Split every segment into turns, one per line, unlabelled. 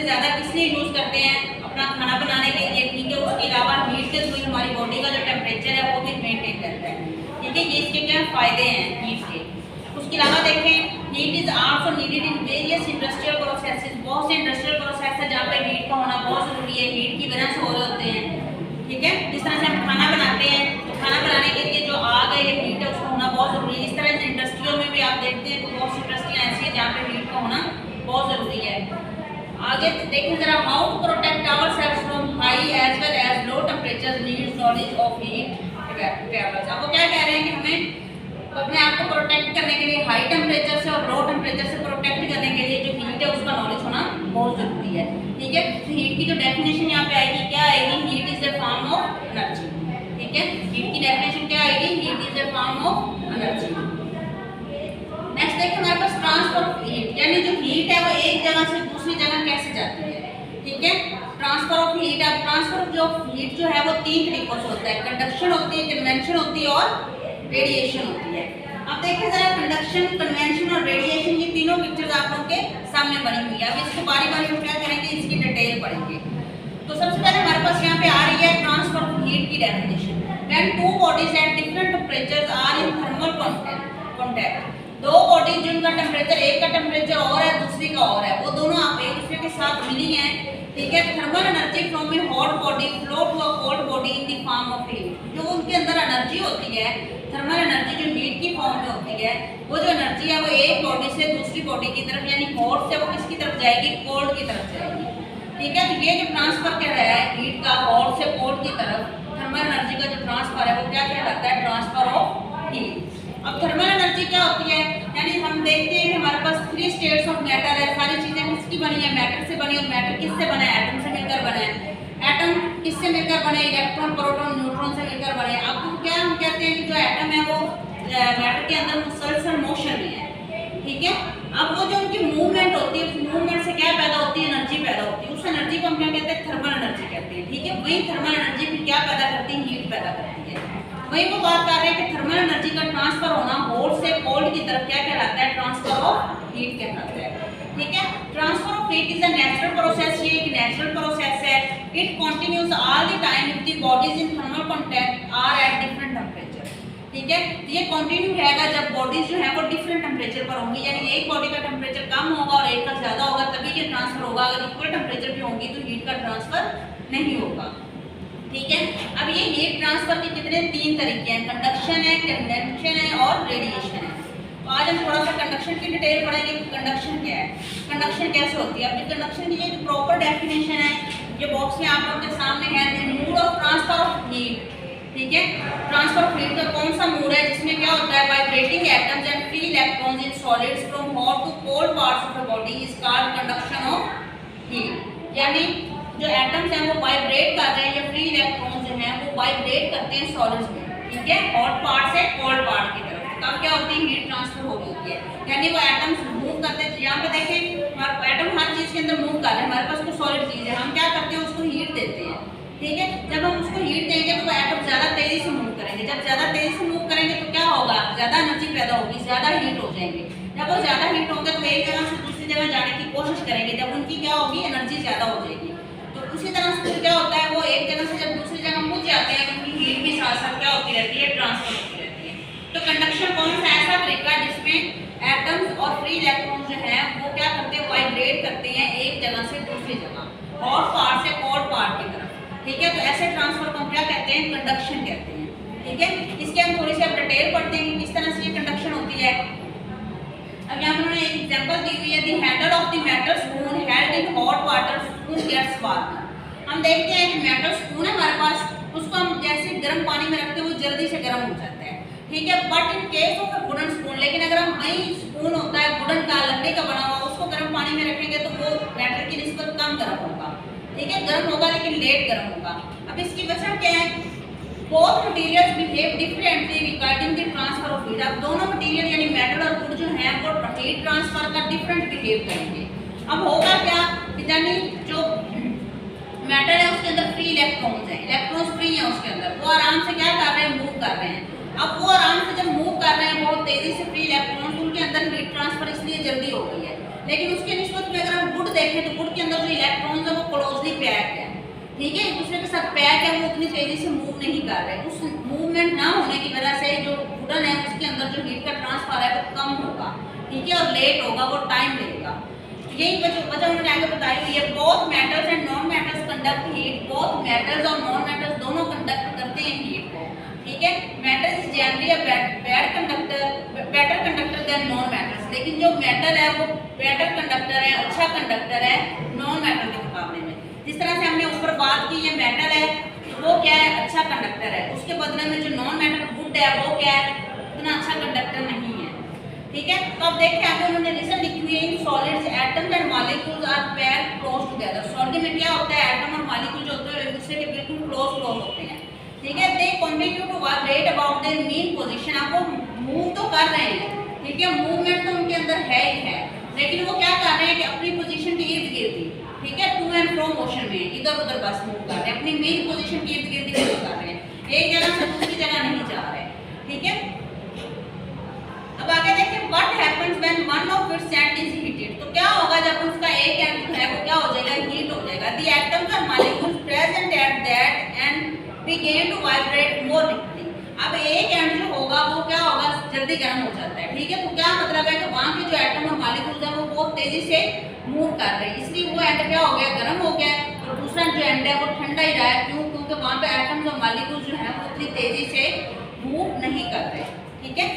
सबसे ज़्यादा किस लिए यूज़ करते हैं? अपना खाना बनाने के लिए, ठीक है। उसके अलावा हीट के थ्रू हमारी बॉडी का जो टेम्परेचर है वो भी मेंटेन रहता है, ठीक है। ये इसके क्या फ़ायदे हैं हीट के। उसके अलावा देखें, heat is also needed in various industrial processes. बहुत से इंडस्ट्रियल प्रोसेस है जहाँ पे हीट का होना बहुत ज़रूरी है, हीट की वजह से हो रहे होते हैं, ठीक है। जिस तरह से हम खाना बनाते हैं तो खाना बनाने के लिए जो आग है या हीट है उसका होना बहुत ज़रूरी है। इस तरह से इंडस्ट्रियों में भी आप देखते हैं तो बहुत सी इंडस्ट्रियाँ ऐसी हैं जहाँ पे हीट का होना बहुत ज़रूरी है। आगे देखें जरा, how to protect ourselves from high as well as low temperature needs knowledge of heat travels. अब वो क्या कह रहे हैं कि हमें अपने आप को प्रोटेक्ट करने के लिए हाई टेम्परेचर से और लो टेम्परेचर से प्रोटेक्ट करने के लिए जो हीट है उसका नॉलेज होना बहुत ज़रूरी है, ठीक है। तो हीट की जो डेफिनेशन यहाँ पे आएगी, क्या आएगी? Heat is a form of energy, ठीक है। हीट की डेफिनेशन क्या आएगी? Heat is a form of energy. Next देखिए हमारे पास ट्रांसफर ऑफ हीट, यानी जो हीट है वो एक जगह से दूसरी जगह कैसे जाती है, ठीक है। ट्रांसफर ऑफ हीट, अब ट्रांसफर ऑफ जो हीट जो है वो 3 तरीकों से होता है, कंडक्शन होती है, कन्वेंशन होती है और रेडिएशन होती है। अब देखिए जरा, कंडक्शन, कन्वेंशन और रेडिएशन, ये तीनों पिक्चर्स आप लोग के सामने बनी हुई है। अब इसको बारी बारी हम क्या करेंगे, इसकी डिटेल पढ़ेंगे। तो सबसे पहले हमारे पास यहाँ पे आ रही है ट्रांसफर ऑफ हीट की definition. When two bodies at different temperatures are in thermal contact, दो बॉडीज जिनका टेम्परेचर, एक का टेम्परेचर और है दूसरी का और है, वो दोनों आप एक दूसरे के साथ मिली हैं, ठीक है। Thermal energy from a hot body flow to a cold body in the form of heat. जो उनके अंदर एनर्जी होती है, थर्मल एनर्जी जो हीट की फॉर्म में होती है, वो जो एनर्जी है वो एक बॉडी से दूसरी बॉडी की तरफ, यानी हॉट से वो किसकी तरफ जाएगी? कोल्ड की तरफ जाएगी, ठीक है। तो ये जो ट्रांसफर कर रहा है हीट का हॉट से कोल्ड की तरफ, थर्मल एनर्जी का जो ट्रांसफर है वो क्या कहलाता है? Transfer of heat. अब थर्मल एनर्जी क्या होती है, यानी हम देखते हैं हमारे पास 3 स्टेट्स ऑफ मैटर है। सारी चीज़ें किसकी बनी है? मैटर से बनी। और मैटर किससे बना है? एटम से मिलकर बना है। एटम किससे मिलकर बने? इलेक्ट्रॉन, प्रोटॉन, न्यूट्रॉन से मिलकर बने। अब क्या हम कहते हैं कि जो एटम है वो मैटर के अंदर मुसलसल मोशन में है, ठीक है। अब वो जो उनकी मूवमेंट होती है, उस मूवमेंट से क्या पैदा होती है? एनर्जी पैदा होती है। उस एनर्जी को हम क्या कहते हैं? थर्मल एनर्जी कहते हैं, ठीक है। वही थर्मल एनर्जी फिर क्या पैदा करती है? हीट पैदा करती है। वही वो बात कर रहे हैं कि थर्मल एनर्जी का ट्रांसफर होना हॉट से कोल्ड की तरफ क्या कहलाता है? ट्रांसफर ऑफ हीट कहलाता है, ठीक है। Transfer of heat is a natural process. ये एक नेचुरल प्रोसेस है। It continues all the time if the bodies in thermal contact are at different temperature, ठीक है। ये कंटिन्यू रहेगा जब बॉडीज जो है वो डिफरेंट टेम्परेचर पर होंगी, यानी एक बॉडी का टेम्परेचर कम होगा और एक का ज्यादा होगा, तभी ये ट्रांसफर होगा। अगर इक्वल टेम्परेचर पे होंगी तो हीट का ट्रांसफर नहीं होगा, ठीक है। अब ये हीट ट्रांसफर के कितने 3 तरीके हैं, कंडक्शन है, कन्वेंशन है और रेडिएशन है। तो आज हम थोड़ा सा कंडक्शन की डिटेल पढ़ेंगे कि कंडक्शन क्या है, कंडक्शन कैसे होती है। अब कंडक्शन की जो प्रॉपर डेफिनेशन है ये बॉक्स में आप लोगों के सामने है। Mode of transfer of heat, ठीक है। ट्रांसफर ऑफ हीट का कौन सा मोड है जिसमें क्या होता है? Vibrating atoms and free electrons in solids from hot to cold parts of the body is called conduction of heat. यानी जो एटम्स हैं वो वाइब्रेट कर रहे हैं, या फ्री इलेक्ट्रॉन्स जो हैं वो वाइब्रेट करते हैं सॉलिड्स में, ठीक है, हॉट पार्ट से कोल्ड पार्ट की तरफ। तब क्या होती है? हीट ट्रांसफर हो रही होती है, यानी वो एटम्स मूव करते हैं। यहाँ पे देखें एटम हर चीज़ के अंदर मूव कर रहे हैं। हमारे पास कोई सॉलिड चीज़ है, हम क्या करते हैं? उसको हीट देते हैं, ठीक है। जब हम उसको हीट देंगे तो वो एटम ज़्यादा तेज़ी से मूव करेंगे। जब ज़्यादा तेज़ी से मूव करेंगे तो क्या होगा? ज़्यादा एनर्जी पैदा होगी, ज़्यादा हीट हो जाएंगे। जब वो ज़्यादा हीट होंगे तो एक जगह से दूसरी जगह जाने की कोशिश करेंगे, जब उनकी क्या होगी? एनर्जी ज़्यादा हो जाएगी। तो उसी तरह से क्या होता है? वो एक जगह से जब दूसरी जगह पहुंच जाते हैं तो उनकी हीट भी साथ साथ क्या होती रहती है? ट्रांसफर होती रहती है। तो कंडक्शन कौन सा ऐसा तरीका है जिसमें एटम्स और फ्री इलेक्ट्रॉन्स जो हैं वो क्या करते हैं? वाइब्रेट करते हैं एक जगह से दूसरी जगह, हॉट पार्ट से कोल्ड पार्ट की तरफ, ठीक है। तो ऐसे ट्रांसफर को हम क्या कहते हैं? कंडक्शन कहते हैं, ठीक है। इसके हम थोड़ी सी डिटेल पढ़ते हैं कि किस तरह से ये कंडक्शन होती है। अब यहाँ पर एक एग्जांपल दी हुई है, the handle of the metal spoon held in hot water spoon gets warm. हम देखते हैं कि मेटल स्पून है हमारे पास, उसको हम जैसे गर्म पानी में रखते हैं वो जल्दी से गर्म हो जाता है, ठीक है। But in case of a wooden spoon, लेकिन अगर हम वही स्पून होता है वुडन का, लकड़ी का बना हुआ, उसको गर्म पानी में रखेंगे तो वो मेटल की निस्बत कम गर्म होगा, ठीक है। गर्म होगा लेकिन लेट गर्म होगा। अब इसकी वजह क्या है? Both materials behave differently regarding the transfer of heat. अब दोनों मटेरियल यानी मेटल और वुड जो है वो हीट ट्रांसफर का डिफरेंट बिहेव करेंगे। अब होगा क्या? यानी जो मेटल है उसके अंदर फ्री इलेक्ट्रॉन्स हैं, इलेक्ट्रॉन्स फ्री हैं उसके अंदर, वो आराम से क्या कर रहे हैं? मूव कर रहे हैं। अब वो आराम से जब मूव कर रहे हैं बहुत तेजी से फ्री इलेक्ट्रॉन्स, उनके अंदर हीट ट्रांसफर इसलिए जल्दी हो गई है लेकिन उसके निस्बत में अगर हम वुड देखें तो वुड के अंदर जो इलेक्ट्रॉन्स है वो क्लोजली पैक्ड है, ठीक है, एक दूसरे के साथ पैक है, वो उतनी तेजी से मूव नहीं कर रहे। उस मूवमेंट ना होने की वजह से जो वुडन है उसके अंदर जो हीट का ट्रांसफर है वो कम होगा, ठीक है, और लेट होगा, वो टाइम लेगा। यही वजह उन्होंने आगे बताई हुई है। Both metals and non metals conduct heat, both metals और नॉन मेटल्स दोनों कंडक्ट करते हैं हीट को, ठीक है। Metals generally better conductor than non metals, लेकिन जो मेटल है वो बेटर कंडक्टर है, अच्छा कंडक्टर है नॉन मेटल के मुकाबले में। जिस तरह से हमने ऊपर बात की है मेटल है वो क्या है, अच्छा कंडक्टर है, उसके बदले में जो नॉन मेटल वुड है वो क्या है, इतना अच्छा कंडक्टर नहीं है, ठीक है। तो अब देखते हैं आगे उन्होंने रीजन लिखी हुई है, in solids atoms and molecules are packed close together. Solid में क्या होता है, एटम और मॉलिक्यूल जो होते हैं एक दूसरे के बिल्कुल क्लोज होते हैं, ठीक है। They continue to vibrate about their mean position, आपको मूव तो कर रहे हैं, ठीक है, मूवमेंट तो उनके अंदर है ही है, लेकिन वो क्या कर रहे हैं कि अपनी पोजीशन के इर्द गिर्द ही, ठीक है, टू एंड फ्रो मोशन में इधर उधर बस मूव कर रहे हैं, अपनी मेन पोजीशन के इर्द गिर्द ही मूव कर रहे हैं, एक जगह से दूसरी जगह नहीं जा रहे, ठीक है। अब आगे देखिए what happens when one of its and is heated, तो क्या होगा जब उसका एक एंड जो है वो क्या हो जाएगा, हीट हो जाएगा। द एटम्स और molecules present at that end begin to vibrate more rapidly. अब एक एंड जो होगा वो क्या होगा, जल्दी गर्म हो जाता है, ठीक है। तो क्या मतलब है कि वहां के जो एटम और मॉलिक्यूल्स हैं वो बहुत तेजी से मूव कर रहे हैं, इसलिए वो एंड क्या हो गया, गर्म हो गया, और दूसरा जो एंड है वो ठंडा ही रहा है, क्यों, क्योंकि वहां पे एटम्स और मॉलिक्यूल्स जो है वो इतनी तेजी से मूव नहीं कर रहे, ठीक है।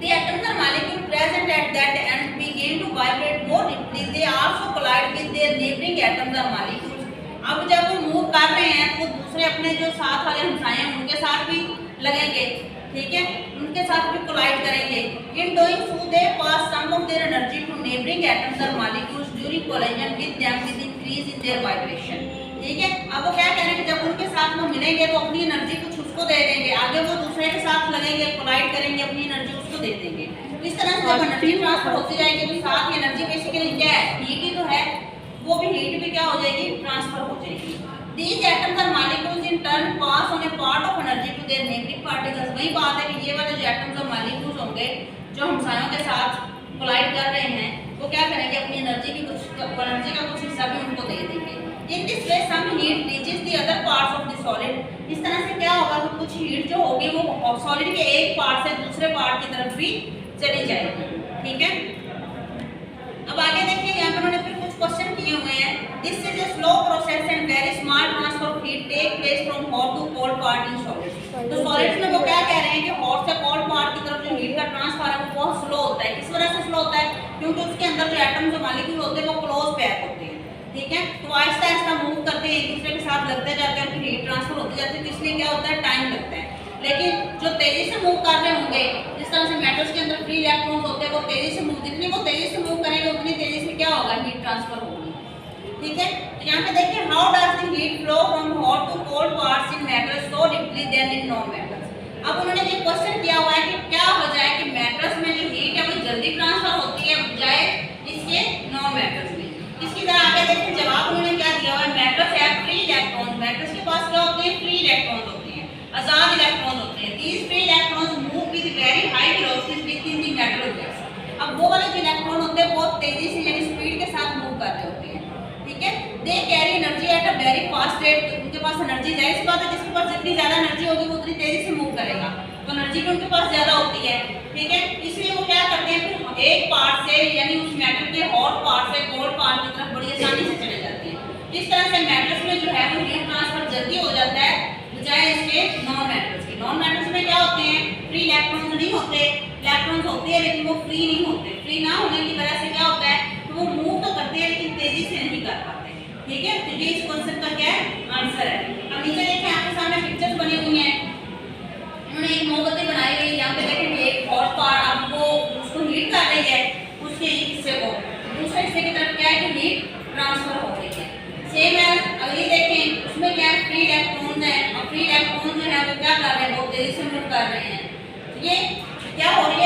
The atoms and molecules present at that end begin to vibrate more deeply. They also collide with their neighboring atoms or molecules. अब जब वो मूव कर रहे हैं तो दूसरे अपने जो साथ वाले हमसाए हैं उनके साथ भी लगेंगे, ठीक है, उनके साथ भी कोलाइड करेंगे। In doing so, they pass some of their energy to neighboring atoms or molecules during collision with them with increase in their vibration. ठीक है, अब वो क्या करेंगे, जब उनके साथ वो मिलेंगे तो अपनी एनर्जी कुछ उसको दे देंगे, आगे वो दूसरे के साथ लगेंगे, कोलाइड करेंगे, अपनी एनर्जी उसको दे देंगे। इस तरह से जब एनर्जी ट्रांसफर होती जाएगी तो साथ ही एनर्जी बेसिकली क्या है, हीट ही तो है, वो भी हीट भी क्या हो जाएगी, ट्रांसफर हो जाएगी। These atoms और molecules in turn pass on a part of energy to their neighboring particles। वही बात है कि ये वाले जो एटम्स और मॉलिक्यूल्स होंगे जो हमसायों के साथ कोलाइड कर रहे हैं वो क्या करेंगे, अपनी एनर्जी की कुछ एनर्जी का कुछ हिस्सा भी उनको दे देंगे। In this way some heat reaches the other parts of the solid। इस तरह से क्या होगा कि कुछ हीट जो होगी वो सॉलिड के एक पार्ट से दूसरे पार्ट की तरफ भी चली जाएगी, ठीक है। अब आगे देखिए यहाँ पर उन्होंने फिर कुछ क्वेश्चन किए हुए हैं। This is a slow process and very small transfer of heat take place from hot to cold part in solids. तो सॉलिड्स में वो क्या कह रहे हैं कि हॉट से कोल्ड पार्ट की तरफ जो हीट का ट्रांसफर है वो बहुत स्लो होता है। किस वजह से स्लो होता है, क्योंकि उसके अंदर जो एटम्स और मॉलिक्यूल होते हैं वो क्लोज पैक होते हैं, ठीक है। तो आहिस्ता आहिस्ता मूव करते हैं, एक दूसरे के साथ लगते जाते हैं, हीट ट्रांसफर होती जाती है, तो इसलिए क्या होता है, टाइम लगता है। लेकिन जो तेजी से मूव कर रहे होंगे, जिस तरह से मेटल्स के अंदर फ्री इलेक्ट्रॉन्स होते हैं वो तेजी से मूव, जितनी वो तेजी से मूव करेंगे उतनी तेजी से क्या होगा, हीट ट्रांसफर होगी, ठीक है। तो यहाँ पे देखिए how does the heat flow from hot to cold parts in metals so deeply than in non metals. अब उन्होंने ये क्वेश्चन किया हुआ है कि क्या हो जाए कि मेटल्स में जो हीट है वो जल्दी ट्रांसफर होती है बजाय इसके नॉन मेटल्स में। इसकी तरह आगे देखिए जवाब उन्होंने क्या दिया हुआ है, metals have free electrons. Metals के पास क्या होते हैं, फ्री इलेक्ट्रॉन्स होते हैं, आजाद इलेक्ट्रॉन्स होते हैं। These free electrons move with very high velocities within the metal gas. अब वो वाले जो इलेक्ट्रॉन होते हैं बहुत तेजी से यानी स्पीड के साथ मूव कर रहे होते हैं, ठीक है। They carry energy at a very fast rate. उनके पास एनर्जी, जाहिर सी बात है जिसके पास जितनी ज्यादा एनर्जी होगी वो उतनी तेजी से मूव करेगा, तो एनर्जी भी उनके पास ज्यादा होती है, ठीक है। इसलिए वो क्या करते हैं, फिर एक पार्ट से यानी उस मेटल के हॉट पार्ट से कोल्ड पार्ट की तरफ बड़ी आसानी से चले जाते हैं। इस तरह से मेटल्स में जो है वो हीट ट्रांसफर जल्दी हो जाता है बजाय इसके नॉन मेटल्स के। नॉन मेटल्स में क्या होते हैं, फ्री इलेक्ट्रॉन्स नहीं होते, इलेक्ट्रॉन्स होते हैं लेकिन वो फ्री नहीं होते। फ्री ना होने की वजह से क्या होता है, तो वो मूव तो करते हैं लेकिन तेजी से नहीं कर पाते, ठीक है। तो ये इस क्वेश्चन का क्या आंसर है। अब नीचे देखिए आपके सामने पिक्चर्स बनी हुई हैं, उन्होंने एक मोमबत्ती बनाई हुई है, यहाँ पे देखेंगे एक हॉट पार्ट आपको उसको हीट कर रही है, उसके एक हिस्से को दूसरे हिस्से की तरफ क्या है कि हीट ट्रांसफर हो रही है। सेम है अगली देखें, उसमें क्या है, फ्री इलेक्ट्रॉन्स है, और फ्री इलेक्ट्रॉन्स जो है वो क्या कर रहे हैं, बहुत तेजी से मूव कर रहे हैं। ये क्या हो रही